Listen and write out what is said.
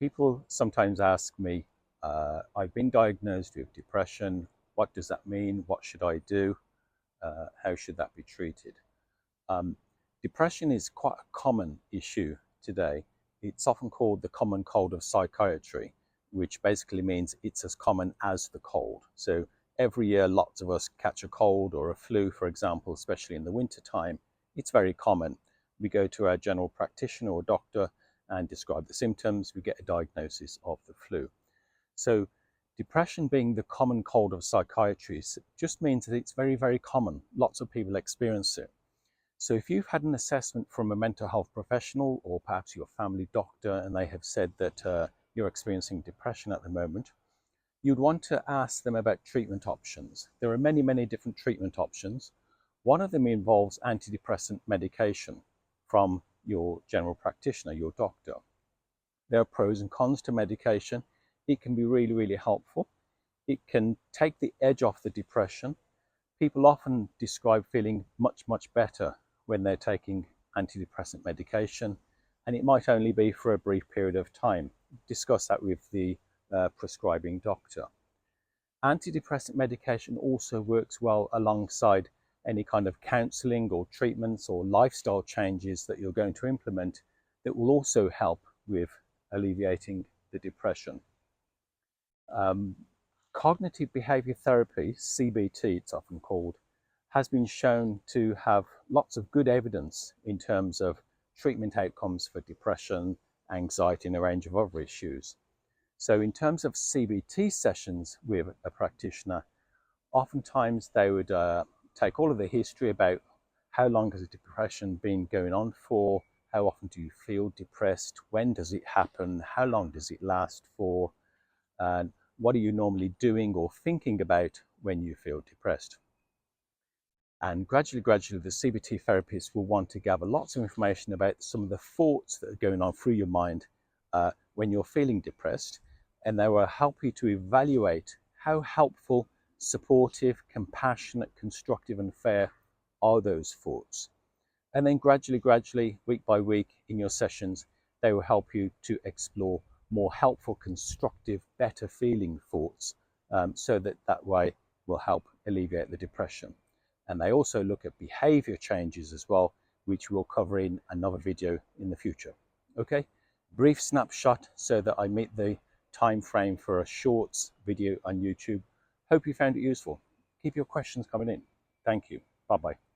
People sometimes ask me, I've been diagnosed with depression. What does that mean? What should I do? How should that be treated? Um, Depression is quite a common issue today. It's often called the common cold of psychiatry, which basically means it's as common as the cold. So every year, lots of us catch a cold or a flu, for example, especially in the winter time. It's very common. We go to our general practitioner or doctor and describe the symptoms. We get a diagnosis of the flu. So depression being the common cold of psychiatry just means that it's very, very common. Lots of people experience it. So if you've had an assessment from a mental health professional or perhaps your family doctor and they have said that you're experiencing depression at the moment, you'd want to ask them about treatment options. There are many, many different treatment options. One of them involves antidepressant medication from your general practitioner, your doctor. There are pros and cons to medication. It can be really, really helpful. It can take the edge off the depression. People often describe feeling much, much better when they're taking antidepressant medication, and it might only be for a brief period of time. Discuss that with the prescribing doctor. Antidepressant medication also works well alongside any kind of counseling or treatments or lifestyle changes that you're going to implement that will also help with alleviating the depression. Cognitive behavior therapy, CBT it's often called, has been shown to have lots of good evidence in terms of treatment outcomes for depression, anxiety, and a range of other issues. So in terms of CBT sessions with a practitioner, oftentimes they would take all of the history about how long has the depression been going on for, how often do you feel depressed, when does it happen, how long does it last for, and what are you normally doing or thinking about when you feel depressed. And gradually, the CBT therapist will want to gather lots of information about some of the thoughts that are going on through your mind when you're feeling depressed, and they will help you to evaluate how helpful, supportive, compassionate, constructive, and fair are those thoughts. And then gradually, week by week in your sessions, they will help you to explore more helpful, constructive, better feeling thoughts, so that way will help alleviate the depression. And they also look at behavior changes as well, which we'll cover in another video in the future. Okay, brief snapshot so that I meet the time frame for a shorts video on YouTube. Hope you found it useful. Keep your questions coming in. Thank you. Bye-bye.